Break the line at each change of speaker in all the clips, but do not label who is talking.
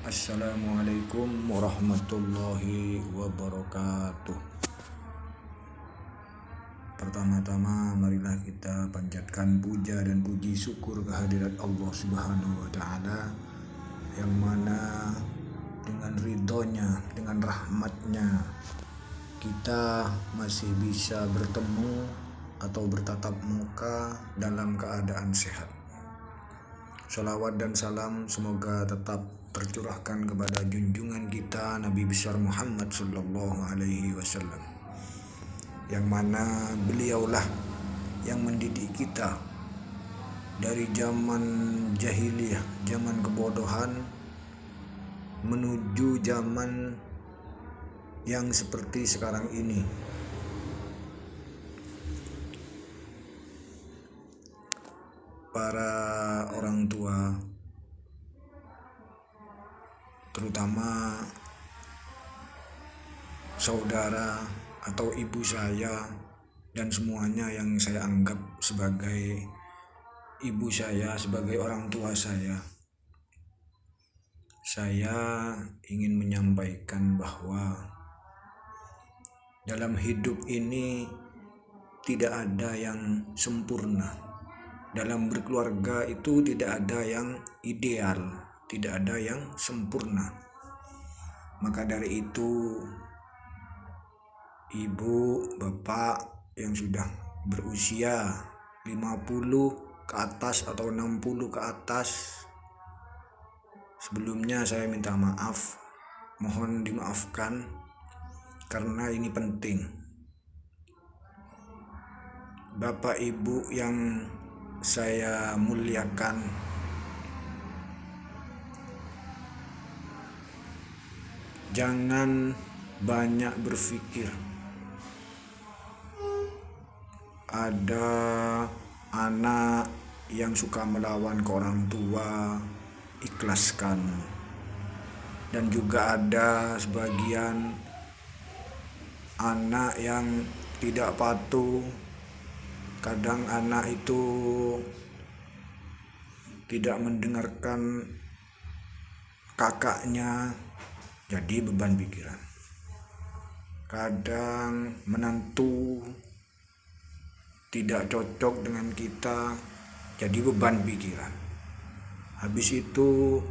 Assalamualaikum warahmatullahi wabarakatuh. Pertama-tama marilah kita panjatkan puja dan puji syukur kehadirat Allah Subhanahu wa taala, yang mana dengan ridhonya, dengan rahmatnya kita masih bisa bertemu atau bertatap muka dalam keadaan sehat. Sholawat dan salam semoga tetap tercurahkan kepada junjungan kita Nabi besar Muhammad sallallahu alaihi wasallam, yang mana beliaulah yang mendidik kita dari zaman jahiliyah, zaman kebodohan, menuju zaman yang seperti sekarang ini. Para orang tua, terutama saudara atau ibu saya dan semuanya yang saya anggap sebagai ibu saya, sebagai orang tua saya ingin menyampaikan bahwa dalam hidup ini tidak ada yang sempurna. Dalam berkeluarga itu tidak ada yang ideal, tidak ada yang sempurna. Maka dari itu, ibu, bapak yang sudah berusia 50 ke atas atau 60 ke atas, sebelumnya saya minta maaf, mohon dimaafkan karena ini penting. Bapak ibu yang saya muliakan, jangan banyak berpikir. Ada anak yang suka melawan ke orang tua, ikhlaskan. Dan juga ada sebagian anak yang tidak patuh. Kadang anak itu tidak mendengarkan kakaknya, jadi beban pikiran. Kadang menantu tidak cocok dengan kita, jadi beban pikiran. Habis itu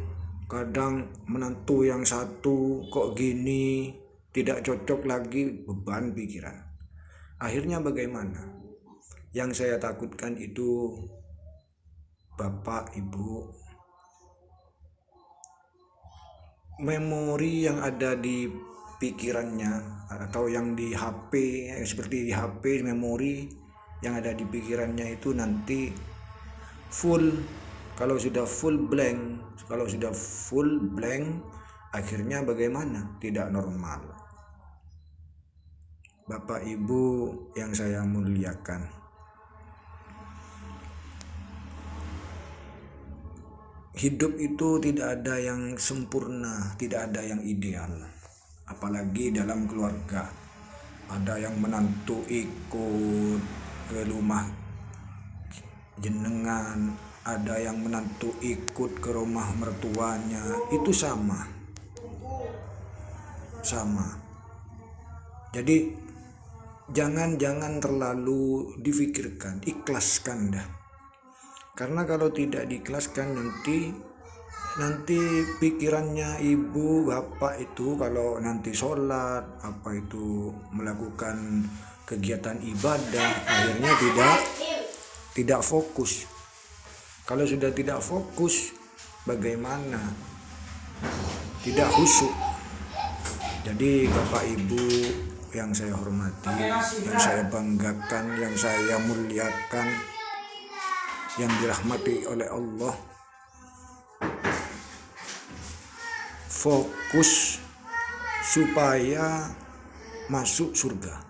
kadang menantu yang satu kok gini, tidak cocok lagi, beban pikiran. Akhirnya bagaimana? Yang saya takutkan itu bapak ibu, memori yang ada di pikirannya atau yang di HP, seperti di HP, memori yang ada di pikirannya itu nanti full. Kalau sudah full blank, akhirnya bagaimana? Tidak normal. Bapak ibu yang saya muliakan, hidup itu tidak ada yang sempurna, tidak ada yang ideal. Apalagi dalam keluarga, ada yang menantu ikut ke rumah jenengan, ada yang menantu ikut ke rumah mertuanya, itu sama. Jadi jangan terlalu difikirkan, ikhlaskan dah. Karena kalau tidak diikhlaskan nanti pikirannya ibu bapak itu kalau nanti sholat apa itu melakukan kegiatan ibadah, akhirnya tidak fokus. Kalau sudah tidak fokus, bagaimana? Tidak khusyuk. Jadi bapak ibu yang saya hormati, yang saya banggakan, yang saya muliakan, yang dirahmati oleh Allah, fokus supaya masuk surga,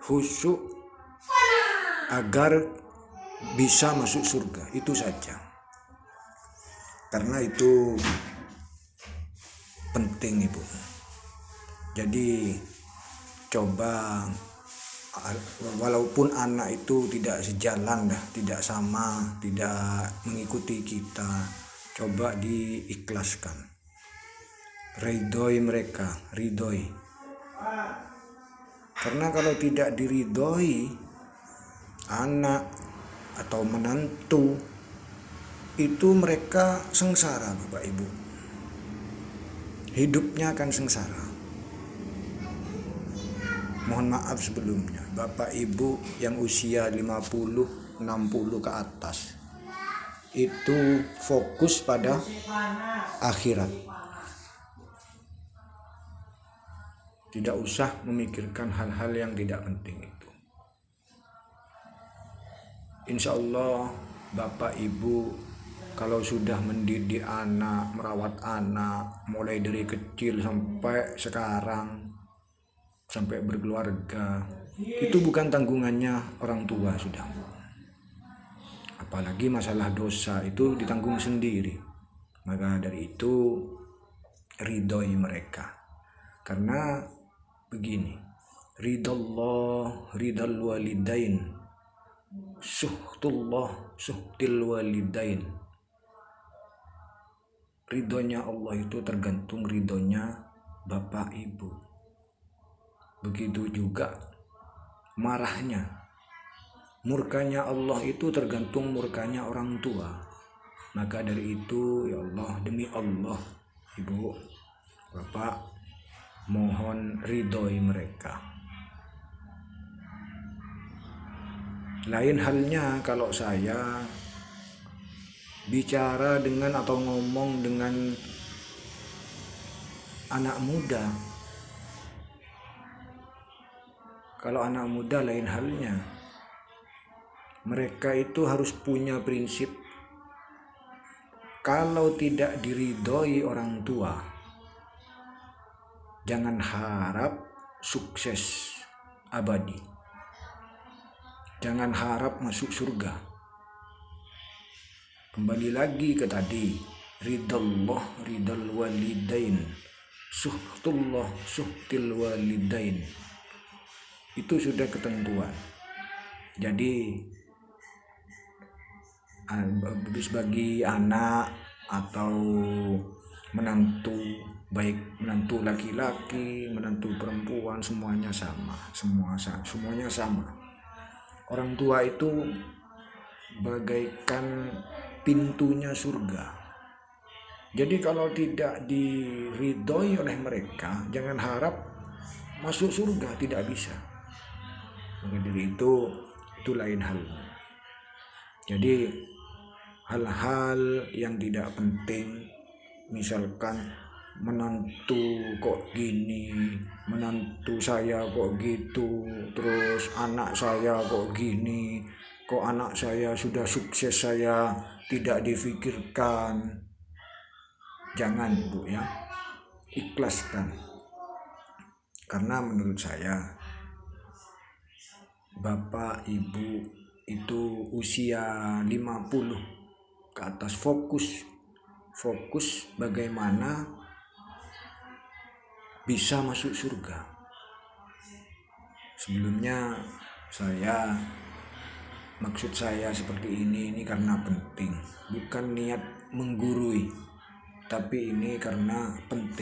khusyuk agar bisa masuk surga, itu saja. Karena itu penting ibu. Jadi coba, walaupun anak itu tidak sejalan, tidak sama, tidak mengikuti kita, coba diikhlaskan, ridhoi mereka, ridhoi. Karena kalau tidak diridhoi anak atau menantu, itu mereka sengsara Bapak Ibu, hidupnya akan sengsara. Mohon maaf sebelumnya Bapak Ibu yang usia 50, 60 ke atas, itu fokus pada akhirat, tidak usah memikirkan hal-hal yang tidak penting itu. Insya Allah Bapak Ibu kalau sudah mendidik anak, merawat anak, mulai dari kecil sampai sekarang, sampai berkeluarga, itu bukan tanggungannya orang tua sudah. Apalagi masalah dosa itu ditanggung sendiri. Maka dari itu ridhoi mereka. Karena begini, ridallah ridal walidain, suhtullah suhtil walidain. Ridhonya Allah itu tergantung ridhonya Bapak Ibu. Begitu juga marahnya, murkanya Allah itu tergantung murkanya orang tua. Maka dari itu ya Allah, demi Allah Ibu Bapak, mohon ridhoi mereka. Lain halnya kalau saya bicara dengan atau ngomong dengan anak muda. Kalau anak muda lain halnya, mereka itu harus punya prinsip, kalau tidak diridhoi orang tua, jangan harap sukses abadi, jangan harap masuk surga. Kembali lagi ke tadi, ridallah ridal walidain, suhtullah suhtil walidain. Itu sudah ketentuan. Jadi bagi anak atau menantu, baik menantu laki-laki, menantu perempuan, semuanya sama, semuanya sama. Orang tua itu bagaikan pintunya surga. Jadi kalau tidak diridhoi oleh mereka, jangan harap masuk surga, tidak bisa. Maka dari itu lain hal. Jadi hal-hal yang tidak penting, misalkan menantu kok gini, menantu saya kok gitu, terus anak saya kok gini, kok anak saya sudah sukses saya tidak difikirkan. Jangan Bu ya, ikhlaskan. Karena menurut saya Bapak Ibu itu usia 50 ke atas, fokus bagaimana bisa masuk surga. Sebelumnya maksud saya seperti ini karena penting, bukan niat menggurui, tapi ini karena penting.